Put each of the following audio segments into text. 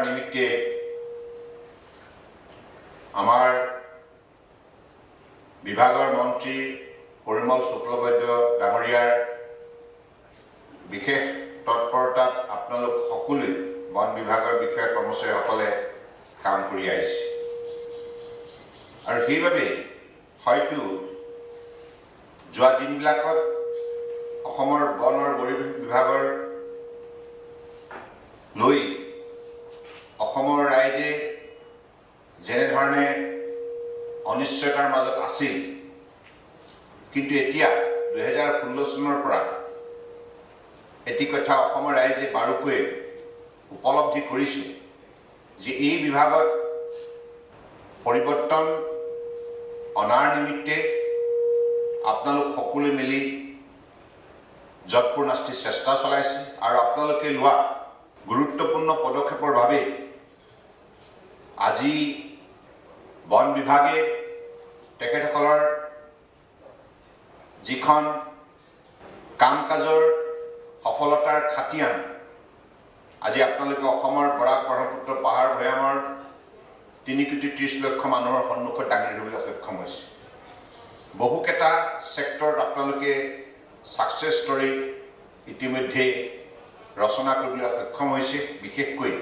নিমিত্তে আমাৰ বিভাগৰ মন্ত্ৰী পৰিমল শুক্লবৈদ্য ডাঙৰীয়াৰ বিশেষ তৎপৰতাত আপোনালোক সকলোৱে বন বিভাগৰ বিষয়া কৰ্মচাৰীসকলে কাম কৰি আহিছে আৰু সেইবাবে হয়তো যোৱা দিনবিলাকত অসমৰ বন আৰু পৰিৱেশ বিভাগৰ লৈ অসমৰ ৰাইজে যেনেধৰণে অনিশ্চয়তাৰ মাজত আছিল কিন্তু এতিয়া 2016 চনৰ পৰা এটি কথা অসমৰ ৰাইজে বাৰুকৈ উপলব্ধি কৰিছে যে এই বিভাগত পৰিৱৰ্তন অনাৰ নিমিত্তে আপোনালোক সকলোৱে মিলি যৎপৰোনাস্তি চেষ্টা চলাইছে আৰু আপোনালোকে লোৱা গুৰুত্বপূৰ্ণ পদক্ষেপৰ বাবে আজি বন বিভাগে তেখেতসকলৰ যিখন কাম কাজৰ সফলতাৰ খাতিয়ান আজি আপোনালোকে অসমৰ বৰাক ব্ৰহ্মপুত্ৰ পাহাৰ ভৈয়ামৰ 3 কোটি 30 লক্ষ মানুহৰ সন্মুখত দাঙি ধৰিবলৈ সক্ষম হৈছে বহুকেইটা সেক্টৰত আপোনালোকে সাকসেস ষ্টৰী ইতিমধ্যে ৰচনা কৰিবলৈ সক্ষম হৈছে বিশেষকৈ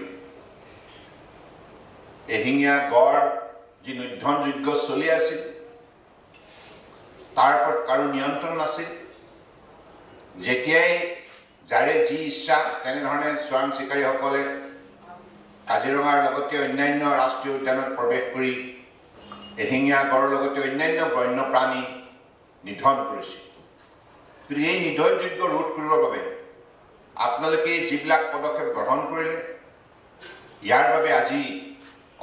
এহিঙীয়া গড় যি নিধনযোগ্য চলি আছিল তাৰ ওপৰত কাৰো নিয়ন্ত্ৰণ নাছিল যেতিয়াই যাৰে যি ইচ্ছা তেনেধৰণে চোৰাং চিকাৰীসকলে কাজিৰঙাৰ লগতে অন্যান্য ৰাষ্ট্ৰীয় উদ্যানত প্ৰৱেশ কৰি এহিঙীয়া গড়ৰ লগতে অন্যান্য বন্যপ্ৰাণী নিধন কৰিছে কিন্তু এই নিধনযোগ্য ৰোধ কৰিবৰ বাবে আপোনালোকে যিবিলাক পদক্ষেপ গ্ৰহণ কৰিলে ইয়াৰ বাবে আজি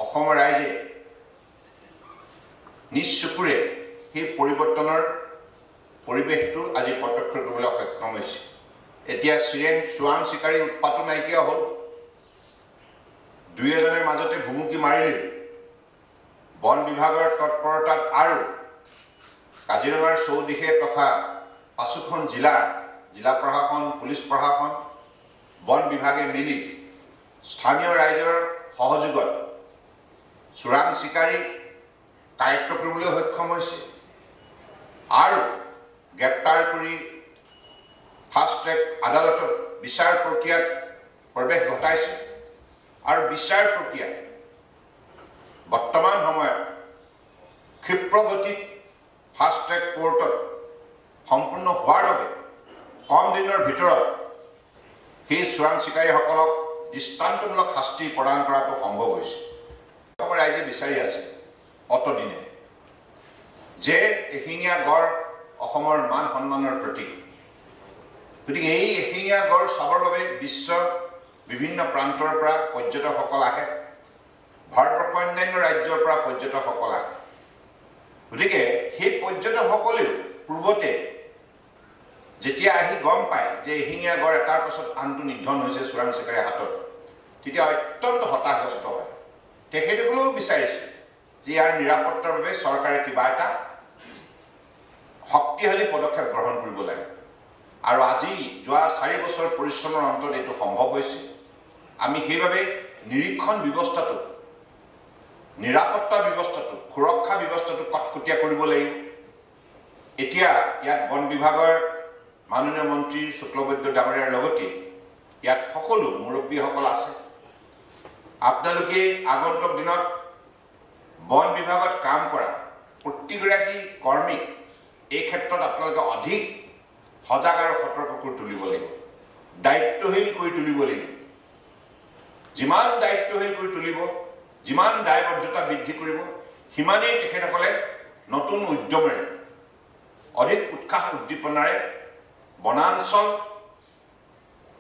অসমৰ ৰাইজে নিজ চকুৰে সেই পৰিৱৰ্তনৰ পৰিৱেশটো আজি প্ৰত্যক্ষ কৰিবলৈ সক্ষম হৈছে এতিয়া চোৰাং চিকাৰী উৎপাতো নাইকিয়া হ'ল দুই এজনৰ মাজতে ভুমুকি মাৰিলে বন বিভাগৰ তৎপৰতাত আৰু কাজিৰঙাৰ চৌদিশে তথা 5খন জিলা প্ৰশাসন পুলিচ প্ৰশাসন বন বিভাগে মিলি স্থানীয় ৰাইজৰ সহযোগত চোৰাং চিকাৰী কাৰ্য কৰিবলৈ সক্ষম হৈছে আৰু গ্ৰেপ্তাৰ কৰি ফাষ্ট ট্ৰেক আদালতত বিচাৰ প্ৰক্ৰিয়াত প্ৰৱেশ ঘটাইছে আৰু বিচাৰ প্ৰক্ৰিয়া বৰ্তমান সময়ত ক্ষিপ্ৰগতিত ফাষ্ট ট্ৰেক কোৰ্টত সম্পূৰ্ণ হোৱাৰ বাবে কম দিনৰ ভিতৰত সেই চোৰাং চিকাৰীসকলক দৃষ্টান্তমূলক শাস্তি প্ৰদান কৰাটো সম্ভৱ হৈছে অসমৰ ৰাইজে বিচাৰি আছে অতদিনে যে এশিঙীয়া গড় অসমৰ মান সন্মানৰ প্ৰতীক গতিকে এই এশিঙীয়া গড় চাবৰ বাবে বিশ্বৰ বিভিন্ন প্ৰান্তৰ পৰা পৰ্যটকসকল আহে ভাৰতবৰ্ষৰ অন্যান্য ৰাজ্যৰ পৰা পৰ্যটকসকল আহে গতিকে সেই পৰ্যটকসকলেও পূৰ্বতে যেতিয়া আহি গম পায় যে এশিঙীয়া গড় এটাৰ পাছত আনটো নিধন হৈছে চোৰাং চিকাৰীৰ হাতত তেতিয়া অত্যন্ত হতাশগ্ৰস্ত হয় তেখেতসকলেও বিচাৰিছে যে ইয়াৰ নিৰাপত্তাৰ বাবে চৰকাৰে কিবা এটা শক্তিশালী পদক্ষেপ গ্ৰহণ কৰিব লাগে আৰু আজি যোৱা 4 বছৰ পৰিশ্ৰমৰ অন্তত এইটো সম্ভৱ হৈছে আমি সেইবাবে নিৰীক্ষণ ব্যৱস্থাটো নিৰাপত্তা ব্যৱস্থাটো সুৰক্ষা ব্যৱস্থাটো কটকটীয়া কৰিব লাগিব এতিয়া ইয়াত বন বিভাগৰ মাননীয় মন্ত্ৰী শুক্লবৈদ্য ডাঙৰীয়াৰ লগতে ইয়াত সকলো মুৰব্বীসকল আছে আপোনালোকে আগন্তুক দিনত বন বিভাগত কাম কৰা প্ৰতিগৰাকী কৰ্মীক এই ক্ষেত্ৰত আপোনালোকে অধিক সজাগ আৰু সতৰ্ক কৰি তুলিব লাগিব দায়িত্বশীল কৰি তুলিব লাগিব যিমান দায়িত্বশীল কৰি তুলিব যিমান দায়বদ্ধতা বৃদ্ধি কৰিব সিমানেই তেখেতসকলে নতুন উদ্যমেৰে অধিক উৎসাহ উদ্দীপনাৰে বনাঞ্চল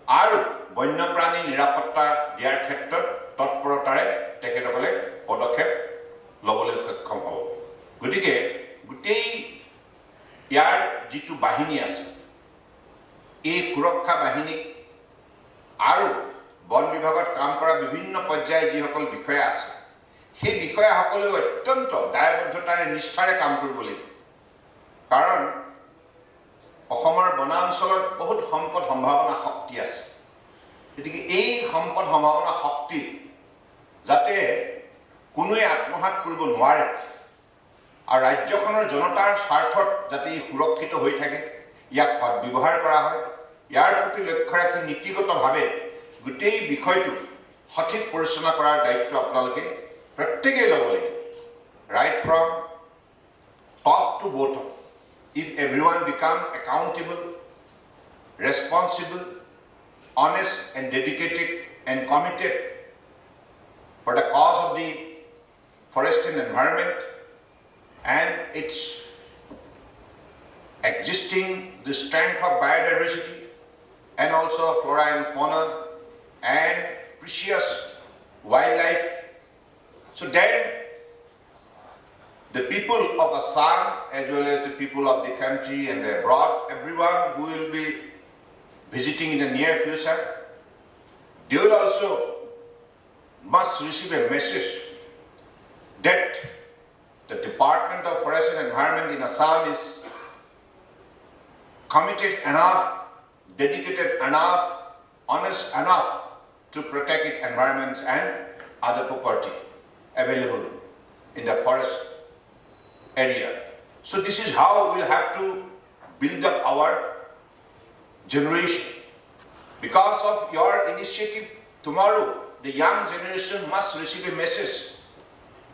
আৰু বন্যপ্ৰাণী নিৰাপত্তা দিয়াৰ ক্ষেত্ৰত তৎপৰতাৰে তেখেতসকলে পদক্ষেপ ল'বলৈ সক্ষম হ'ব গতিকে গোটেই ইয়াৰ যিটো বাহিনী আছে এই সুৰক্ষা বাহিনী আৰু বন বিভাগত কাম কৰা বিভিন্ন পৰ্যায়ৰ যিসকল বিষয়া আছে সেই বিষয়াসকলেও অত্যন্ত দায়বদ্ধতাৰে নিষ্ঠাৰে কাম কৰিব লাগিব কাৰণ অসমৰ বনাঞ্চলত বহুত সম্পদ সম্ভাৱনা শক্তি আছে গতিকে এই সম্পদ সম্ভাৱনা শক্তি যাতে কোনোৱে আত্মঘাত কৰিব নোৱাৰে আৰু ৰাজ্যখনৰ জনতাৰ স্বাৰ্থত যাতে সুৰক্ষিত হৈ থাকে ইয়াক সদ্ব্যৱহাৰ কৰা হয় ইয়াৰ প্ৰতি লক্ষ্য ৰাখি নীতিগতভাৱে গোটেই বিষয়টো সঠিক পৰিচালনা কৰাৰ দায়িত্ব আপোনালোকে প্ৰত্যেকেই ল'ব লাগিব right from top to bottom if everyone become accountable responsible honest and dedicated and committed for the cause of the forest and environment and its existing the strength of biodiversity and also flora and fauna and precious wildlife. So then the people of Assam as well as the people of the country and abroad, everyone who will be visiting in the near future, they will also must receive a message that the Department of Forest and Environment in Assam is committed enough, dedicated enough, honest enough to protect its environments and other property available in the forest area. So this is how we'll have to build up our generation. Because of your initiative, tomorrow the young generation must receive a message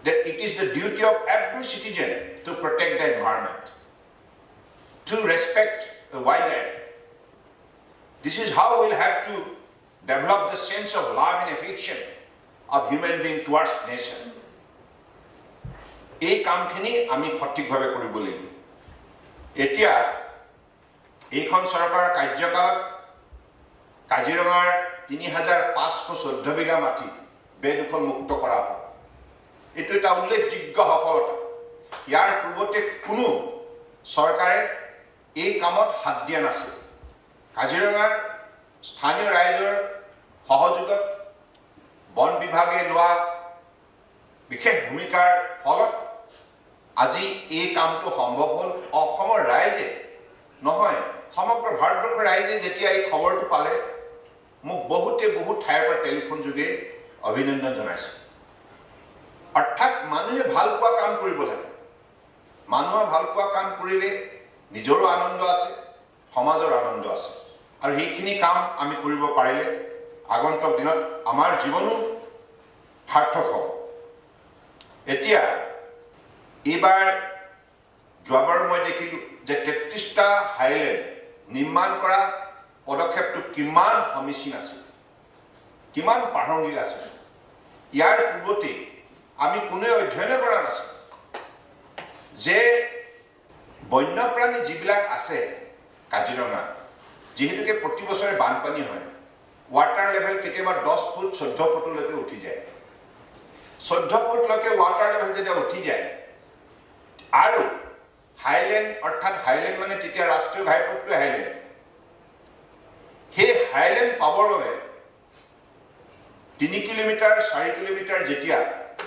that it is the duty of every citizen to protect the environment, to respect the wildlife. This is how we'll have to develop the sense of love and affection of human being towards nature. এই কামখিনি আমি সঠিকভাৱে কৰিব লাগিব এতিয়া এইখন চৰকাৰৰ কাৰ্যকালত কাজিৰঙাৰ ৩৫১৪ বিঘা মাটি বেদখল মুক্ত কৰা হ'ব এইটো এটা উল্লেখযোগ্য সফলতা ইয়াৰ পূৰ্বতে কোনো চৰকাৰে এই কামত হাত দিয়া নাছিল কাজিৰঙাৰ স্থানীয় ৰাইজৰ সহযোগত বন বিভাগে লোৱা বিশেষ ভূমিকাৰ ফলত আজি এই কামটো সম্ভৱ হ'ল অসমৰ ৰাইজে নহয় সমগ্ৰ ভাৰতবৰ্ষৰ ৰাইজে যেতিয়া এই খবৰটো পালে মোক বহুত ঠাইৰ পৰা টেলিফোন যোগে অভিনন্দন জনাইছে অৰ্থাৎ মানুহে ভাল পোৱা কাম কৰিব লাগে মানুহে ভাল পোৱা কাম কৰিলে নিজৰো আনন্দ আছে সমাজৰ আনন্দ আছে আৰু এইখিনি কাম আমি কৰিব পাৰিলে আগন্তুক দিনত আমাৰ জীৱনো সাৰ্থক হ'ব এতিয়া এইবাৰ যোৱাবাৰ মই দেখিলোঁ যে ৩৩টা হাইলেণ্ড নিৰ্মাণ কৰা পদক্ষেপটো কিমান সমীচীন আছিল কিমান প্ৰাসংগিক আছিল ইয়াৰ পূৰ্বতে আমি কোনোৱে অধ্যয়ন কৰা নাছিল যে বন্যপ্ৰাণী যিবিলাক আছে কাজিৰঙা যেহেতুকে প্ৰতি বছৰে বানপানী হয় ৱাটাৰ লেভেল কেতিয়াবা 10 ফুট 14 ফুটলৈকে উঠি যায় 14 ফুটলৈকে ৱাটাৰ লেভেল যেতিয়া উঠি যায় আৰু হাইলেণ্ড অৰ্থাৎ হাইলেণ্ড মানে তেতিয়া ৰাষ্ট্ৰীয় ঘাইপথটো হাইলেণ্ড সেই হাইলেণ্ড পাবৰ বাবে 3 কিলোমিটাৰ 4 কিলোমিটাৰ যেতিয়া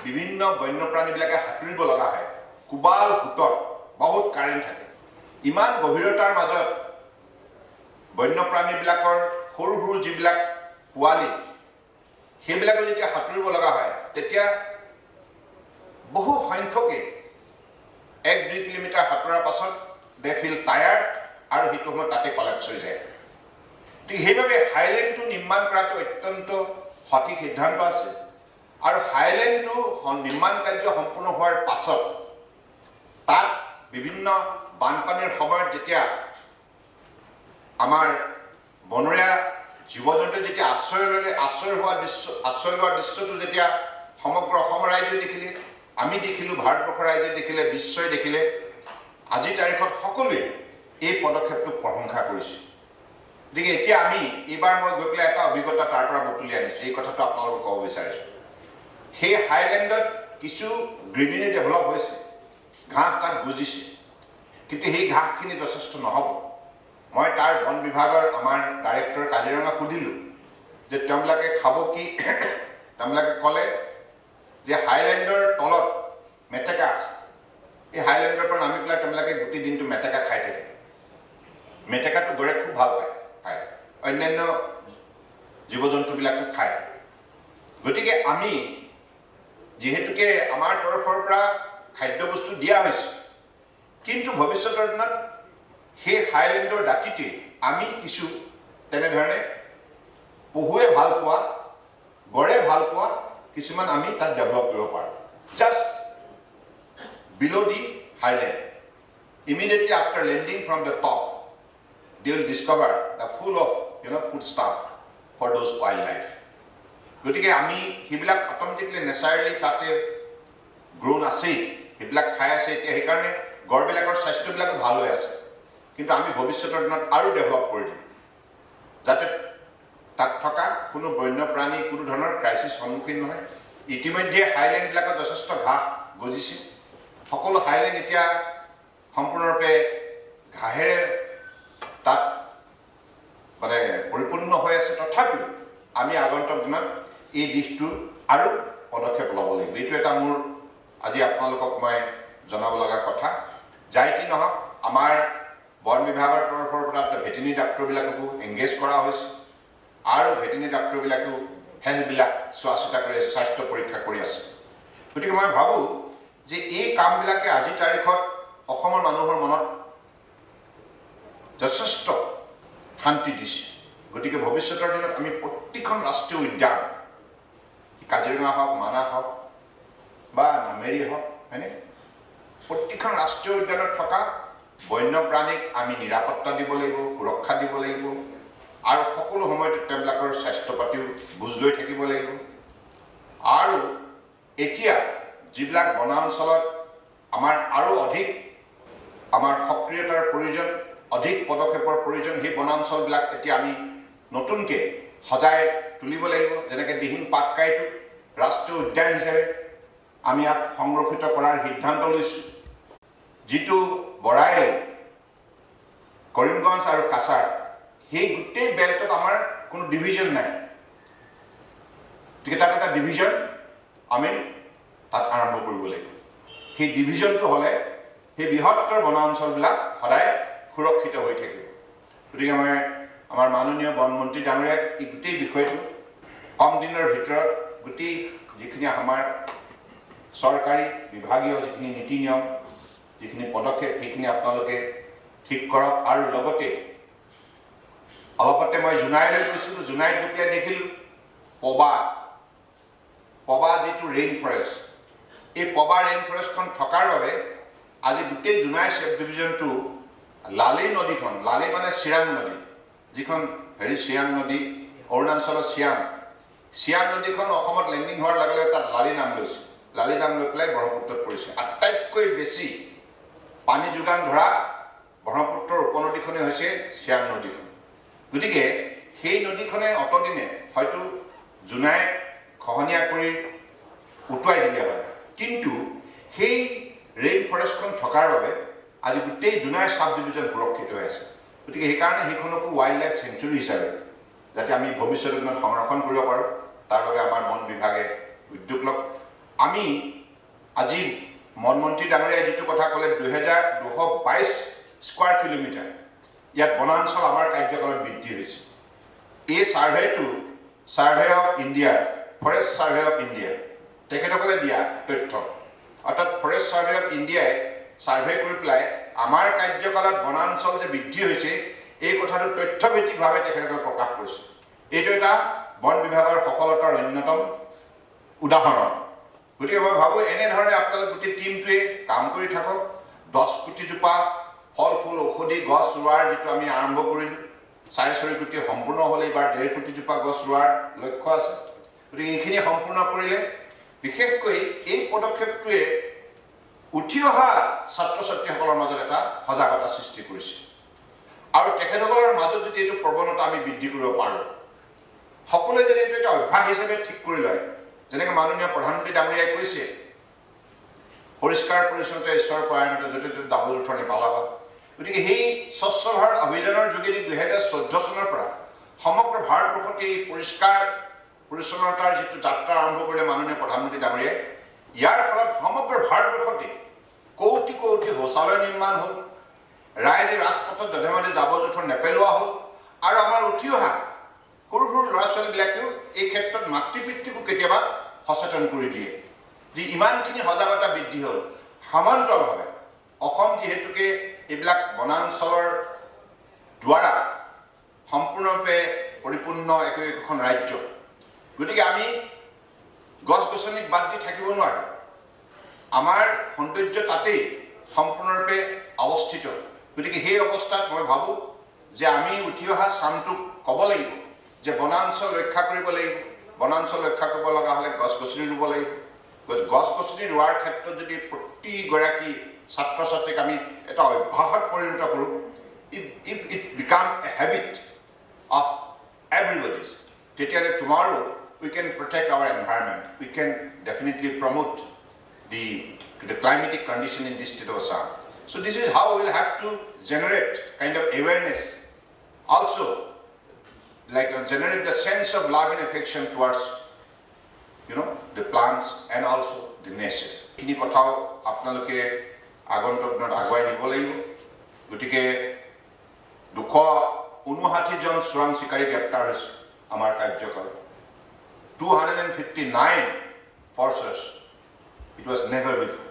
বিভিন্ন বন্যপ্ৰাণীবিলাকে সাঁতুৰিব লগা হয় কুবাল ফুটত বহুত কাৰেণ্ট থাকে ইমান গভীৰতাৰ মাজত বন্যপ্ৰাণীবিলাকৰ সৰু সৰু যিবিলাক পোৱালি সেইবিলাকে যেতিয়া সাঁতুৰিব লগা হয় তেতিয়া বহু সংখ্যকে 1-2 কিলোমিটাৰ সাঁতোৰাৰ পাছত দে ফিল টায়াৰ্ড আৰু সেইটো সময়ত তাতে কলেপছ হৈ যায় ঠিক সেইভাবে হাইলেণ্ডটো নিৰ্মাণ কৰাটো অত্যন্ত সঠিক সিদ্ধান্ত আছে আৰু হাইলেণ্ডটো নিৰ্মাণ কাৰ্য সম্পূৰ্ণ হোৱাৰ পাছত তাত বিভিন্ন বানপানীৰ সময়ত যেতিয়া আমাৰ বনৰীয়া জীৱ-জন্তু যেতিয়া আশ্ৰয় ল'লে আশ্ৰয় লোৱাৰ দৃশ্যটো যেতিয়া সমগ্ৰ অসমৰ ৰাইজে দেখিলে আমি দেখিলোঁ ভাৰতবৰ্ষৰ ৰাইজে দেখিলে বিশ্বই দেখিলে আজিৰ তাৰিখত সকলোৱে এই পদক্ষেপটোক প্ৰশংসা কৰিছে গতিকে এতিয়া আমি এইবাৰ মই গৈ পেলাই এটা অভিজ্ঞতা তাৰ পৰা বটুলি আনিছোঁ এই কথাটো আপোনালোকক ক'ব বিচাৰিছোঁ সেই হাইলেণ্ডত কিছু গ্ৰীনেৰী ডেভেলপ হৈছে ঘাঁহ তাত গজিছে কিন্তু সেই ঘাঁহখিনি যথেষ্ট নহ'ব মই তাৰ বন বিভাগৰ আমাৰ ডাইৰেক্টৰ কাজিৰঙা সুধিলোঁ যে তেওঁলোকে খাব কি তেওঁলোকে ক'লে যে হাইলেণ্ডৰ তলত মেটেকা আছে এই হাইলেণ্ডৰ পৰা নামি পেলাই তেওঁলোকে গোটেই দিনটো মেটেকা খাই থাকে মেটেকাটো গড়ে খুব ভাল পায় খায় অন্যান্য জীৱ জন্তুবিলাকো খায় গতিকে আমি যিহেতুকে আমাৰ তৰফৰ পৰা খাদ্যবস্তু দিয়া হৈছে, কিন্তু ভৱিষ্যতৰ দিনত সেই হাইলেণ্ডৰ দাঁতিতে আমি কিছু তেনেধৰণে পহুৱে ভাল পোৱা, গড়ে ভাল পোৱা কিছুমান আমি তাত ডেভেলপ কৰিব পাৰোঁ। Just below the highland, immediately after landing from the top, they will discover the full of food stuff for those wildlife. গতিকে আমি সেইবিলাক অট'মেটিকলি নেচাৰেলি তাতে গ্ৰ'ন আছেই, সেইবিলাক খাই আছে এতিয়া, সেইকাৰণে গড়বিলাকৰ স্বাস্থ্যবিলাকো ভাল হৈ আছে। কিন্তু আমি ভৱিষ্যতৰ দিনত আৰু ডেভেলপ কৰি দিম, যাতে তাত থকা কোনো বন্যপ্ৰাণী কোনো ধৰণৰ ক্ৰাইচিছ সন্মুখীন নহয়। ইতিমধ্যে হাইলেণ্ডবিলাকত যথেষ্ট ঘাঁহ গজিছে, সকলো হাইলেণ্ড এতিয়া সম্পূৰ্ণৰূপে ঘাঁহেৰে তাত মানে পৰিপূৰ্ণ হৈ আছে। তথাপিও আমি আগন্তুক দিনত এই দিশটো আৰু পদক্ষেপ ল'ব লাগিব। এইটো এটা মোৰ আজি আপোনালোকক মই জনাব লগা কথা। যাই কি নহওক, আমাৰ বন বিভাগৰ তৰফৰ পৰা ভেটেৰিনেৰী ডাক্তৰবিলাককো এংগেজ কৰা হৈছে, আৰু ভেটেৰিনেৰী ডাক্তৰবিলাকেও হেল্থবিলাক চোৱা চিতা কৰি আছে, স্বাস্থ্য পৰীক্ষা কৰি আছে। গতিকে মই ভাবোঁ যে এই কামবিলাকে আজিৰ তাৰিখত অসমৰ মানুহৰ মনত যথেষ্ট শান্তি দিছে। গতিকে ভৱিষ্যতৰ দিনত আমি প্ৰতিখন ৰাষ্ট্ৰীয় উদ্যান, কাজিৰঙা হওক, মানাহ হওক বা নামেৰি হওক, হয়নে, প্ৰতিখন ৰাষ্ট্ৰীয় উদ্যানত থকা বন্যপ্ৰাণীক আমি নিৰাপত্তা দিব লাগিব, সুৰক্ষা দিব লাগিব, আৰু সকলো সময়তে তেওঁলোকৰ স্বাস্থ্য পাতিও বুজ লৈ থাকিব লাগিব। আৰু এতিয়া যিবিলাক বনাঞ্চলত আমাৰ আৰু অধিক আমাৰ সক্ৰিয়তাৰ প্ৰয়োজন, অধিক পদক্ষেপৰ প্ৰয়োজন, সেই বনাঞ্চলবিলাক এতিয়া আমি নতুনকৈ সজাই তুলিব লাগিব। যেনেকৈ দিহিং পাটকাইটো ৰাষ্ট্ৰীয় উদ্যান হিচাপে আমি ইয়াক সংৰক্ষিত কৰাৰ সিদ্ধান্ত লৈছোঁ। যিটো বৰাইল, কৰিমগঞ্জ আৰু কাছাৰ, সেই গোটেই বেল্টত আমাৰ কোনো ডিভিজন নাই। গতিকে তাত এটা ডিভিজন আমি তাত আৰম্ভ কৰিব লাগিব। সেই ডিভিজনটো হ'লে সেই বৃহত্তৰ বনাঞ্চলবিলাক সদায় সুৰক্ষিত হৈ থাকিব। গতিকে মই আমাৰ মাননীয় বনমন্ত্ৰী ডাঙৰীয়াক এই গোটেই বিষয়টো কম দিনৰ ভিতৰত গোটেই যিখিনি আমাৰ চৰকাৰী বিভাগীয় যিখিনি নীতি নিয়ম, যিখিনি পদক্ষেপ, সেইখিনি আপোনালোকে ঠিক কৰক। আৰু লগতে অলপতে মই জোনাইলৈ গৈছিলোঁ, জোনাইত গৈ পেলাই দেখিলোঁ পবা যিটো ৰেইন ফৰেষ্ট, এই পবা ৰেইন ফৰেষ্টখন থকাৰ বাবে আজি গোটেই জোনাই চাব ডিভিজনটো লালি নদীখন, লালি মানে চিৰাং নদী, যিখন চিৰাং নদী, অৰুণাচলৰ চিয়াং নদীখন অসমত লেণ্ডিং হোৱাৰ লগে লগে তাত লালি নাম লৈছে। লালি নাম লৈ পেলাই ব্ৰহ্মপুত্ৰত পৰিছে। আটাইতকৈ বেছি পানী যোগান ধৰা ব্ৰহ্মপুত্ৰৰ উপনদীখনেই হৈছে চিয়াং নদীখন। গতিকে সেই নদীখনে অতদিনে হয়তো জোনাই খহনীয়া কৰি উটুৱাই দিলে হয়, কিন্তু সেই ৰেইন ফৰেষ্টখন থকাৰ বাবে আজি গোটেই জোনাই চাব ডিভিজন সুৰক্ষিত হৈ আছে। গতিকে সেইকাৰণে সেইখনকো ৱাইল্ড লাইফ চেঞ্চুৰী হিচাপে যাতে আমি ভৱিষ্যতৰ দিনত সংৰক্ষণ কৰিব পাৰোঁ, তাৰ বাবে আমাৰ বন বিভাগে উদ্যোগ লওক। আমি আজি মন্ত্ৰী ডাঙৰীয়াই যিটো কথা ক'লে, 2222 স্কোৱাৰ কিলোমিটাৰ ইয়াত বনাঞ্চল আমাৰ কাৰ্যকালত বৃদ্ধি হৈছে। এই ছাৰ্ভেটো survey of India, forest survey of India, তেখেতসকলে দিয়া তথ্য, অৰ্থাৎ ফৰেষ্ট ছাৰ্ভে অফ ইণ্ডিয়াই ছাৰ্ভে কৰি পেলাই আমাৰ কাৰ্যকালত বনাঞ্চল যে বৃদ্ধি হৈছে এই কথাটো তথ্যভিত্তিকভাৱে তেখেতসকলে প্ৰকাশ কৰিছে। এইটো এটা বন বিভাগৰ সফলতাৰ অন্যতম উদাহৰণ। গতিকে মই ভাবোঁ এনেধৰণে আপোনালোক গোটেই টীমটোৱে কাম কৰি থাকক। 10 কোটিজোপা ফল ফুল ঔষধি গছ ৰোৱাৰ যিটো আমি আৰম্ভ কৰিলোঁ, 4.4 কোটি সম্পূৰ্ণ হ'লে এইবাৰ 1.5 কোটিজোপা গছ ৰোৱাৰ লক্ষ্য আছে। গতিকে এইখিনি সম্পূৰ্ণ কৰিলে বিশেষকৈ এই পদক্ষেপটোৱে উঠি অহা ছাত্ৰ ছাত্ৰীসকলৰ মাজত এটা সজাগতা সৃষ্টি কৰিছে। আৰু তেখেতসকলৰ মাজত যদি এইটো প্ৰৱণতা আমি বৃদ্ধি কৰিব পাৰোঁ, সকলোৱে যদি এইটো এটা অভ্যাস হিচাপে ঠিক কৰি লয়, যেনেকৈ মাননীয় প্ৰধানমন্ত্ৰী ডাঙৰীয়াই কৈছে, পৰিষ্কাৰ পৰিচ্ছন্নতা ঈশ্বৰ পৰায়ণতা, য'তে ত'তে জাবৰ জোঁথৰ নেপেলাব। গতিকে সেই স্বচ্ছ ভাৰত অভিযানৰ যোগেদি 2014 চনৰ পৰা সমগ্ৰ ভাৰতবৰ্ষতে এই পৰিষ্কাৰ পৰিচ্ছন্নতাৰ যিটো যাত্ৰা আৰম্ভ কৰিলে মাননীয় প্ৰধানমন্ত্ৰী ডাঙৰীয়াই, ইয়াৰ ফলত সমগ্ৰ ভাৰতবৰ্ষতে কোটি কোটি শৌচালয় নিৰ্মাণ হ'ল, ৰাইজে ৰাজপথত যধে মধে জাবৰ জোঁথৰ নেপেলোৱা হ'ল, আৰু আমাৰ উঠি অহা সৰু সৰু ল'ৰা ছোৱালীবিলাকেও এই ক্ষেত্ৰত মাতৃ পিতৃকো কেতিয়াবা সচেতন কৰি দিয়ে ইমানখিনি সজাগতা বৃদ্ধি হ'ল সমান্তৰালভাৱে অসম যিহেতুকে এইবিলাক বনাঞ্চলৰ দ্বাৰা সম্পূৰ্ণৰূপে পৰিপূৰ্ণ একোখন ৰাজ্য গতিকে আমি গছ-গছনিক বাদ দি থাকিব নোৱাৰোঁ আমাৰ সৌন্দৰ্য তাতেই সম্পূৰ্ণৰূপে অৱস্থিত গতিকে সেই অৱস্থাত মই ভাবোঁ যে আমি উঠি অহা চামটোক ক'ব লাগিব যে বনাঞ্চল ৰক্ষা কৰিব লাগিব বনাঞ্চল ৰক্ষা কৰিব লগা হ'লে গছ-গছনি ৰুব লাগিব গছ-গছনি ৰোৱাৰ ক্ষেত্ৰত যদি প্ৰতিগৰাকী ছাত্ৰ ছাত্ৰীক আমি এটা অভ্যাসত পৰিণত কৰোঁ if it become a habit of everybody's তেতিয়াহ'লে tomorrow we can protect our environment we can definitely promote the climatic condition in this state of Assam so this is how we will have to generate kind of awareness also like generate the sense of love and affection towards the plants and also the nature kini kothao apnaloke agontok not aguai nibo lagibo gotike 259 জন চোৰাং চিকাৰী গ্ৰেপ্তাৰ হৈছে আমাৰ কাৰ্যকাল 259 forces it was never before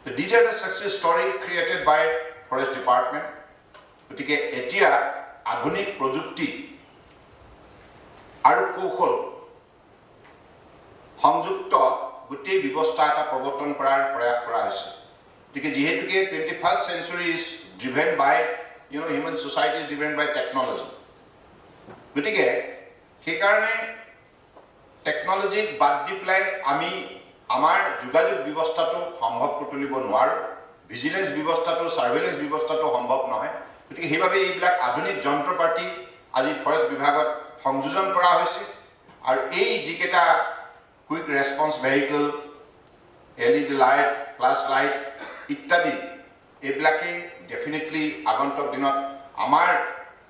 so these are the success story created by forest department gotike etia আধুনিক প্ৰযুক্তি আৰু কৌশল সংযুক্ত গোটেই ব্যৱস্থা এটা প্ৰৱৰ্তন কৰাৰ প্ৰয়াস কৰা হৈছে গতিকে যেহেতুকে 21st century is driven by human society is driven by technology গতিকে সেই কাৰণে টেকনলজিক বাদ দি পেলাই আমি আমাৰ যোগাযোগ ব্যৱস্থাটো সম্ভৱ কৰি তুলিব নোৱাৰোঁ ভিজিলেন্স ব্যৱস্থাটো সাৰ্ভেলেন্স ব্যৱস্থাটো সম্ভৱ নহয় গতিকে সেইভাবে এইবিলাক আধুনিক যন্ত্ৰপাতি আজি ফৰেষ্ট বিভাগত সংযোজন কৰা হৈছে আৰু এই যিকেইটা quick response vehicle LED light flash light ইত্যাদি এইবিলাকে ডেফিনেটলি আগন্তুক দিনত আমাৰ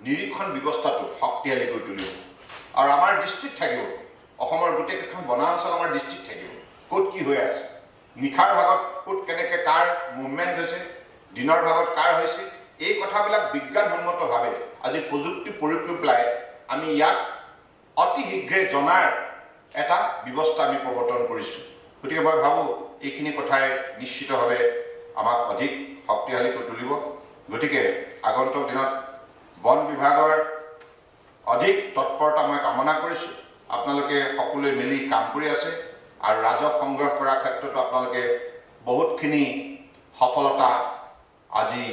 নিৰীক্ষণ ব্যৱস্থাটো শক্তিশালী কৰি তুলিব আৰু আমাৰ ডিস্ট্ৰিক্ট থাকিব অসমৰ গোটেইখন বনাঞ্চল আমাৰ ডিস্ট্ৰিক্ট থাকিব ক'ত কি হৈ আছে নিখাৰ ভাগত ক'ত কেনেকৈ কাৰ মুভমেণ্ট হৈছে দিনৰ ভাগত কাৰ হৈছে এই কথাবিলাক বিজ্ঞানসন্মতভাৱে আজি প্ৰযুক্তি প্ৰয়োগ কৰি পেলাই আমি ইয়াক অতি শীঘ্ৰে জনাৰ এটা ব্যৱস্থা আমি প্ৰৱৰ্তন কৰিছোঁ গতিকে মই ভাবোঁ এইখিনি কথাই নিশ্চিতভাৱে আমাক অধিক শক্তিশালী কৰি তুলিব গতিকে আগন্তুক দিনত বন বিভাগৰ অধিক তৎপৰতা মই কামনা কৰিছোঁ আপোনালোকে সকলোৱে মিলি কাম কৰি আছে আৰু ৰাজহ সংগ্ৰহ কৰাৰ ক্ষেত্ৰত আপোনালোকে বহুতখিনি সফলতা আজি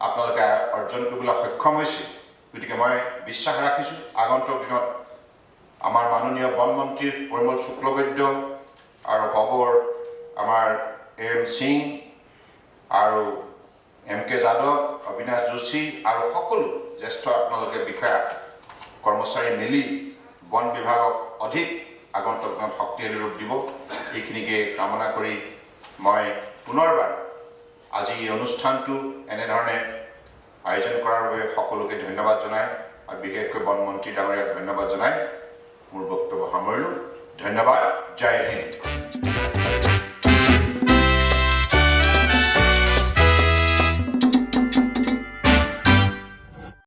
আপোনালোকে অৰ্জন কৰিবলৈ সক্ষম হৈছে গতিকে মই বিশ্বাস ৰাখিছোঁ আগন্তুক দিনত আমাৰ মাননীয় বন মন্ত্ৰী পৰিমল শুক্লবৈদ্য আৰু খবৰ আমাৰ AM সিং আৰু MK যাদৱ অবিনাশ যোশী আৰু সকলো জ্যেষ্ঠ আপোনালোকে বিষয়া কৰ্মচাৰী মিলি বন বিভাগক অধিক আগন্তুক দিনত শক্তিশালী ৰূপ দিব এইখিনিকে কামনা কৰি মই পুনৰবাৰ আজি এই অনুষ্ঠানটো এনেধৰণে আয়োজন কৰাৰ বাবে সকলোকে ধন্যবাদ জনাই আৰু বিশেষকৈ বন মন্ত্ৰী ডাঙৰীয়াক ধন্যবাদ জনাই মোৰ বক্তব্য সামৰিলোঁ ধন্যবাদ জয় হিন্দ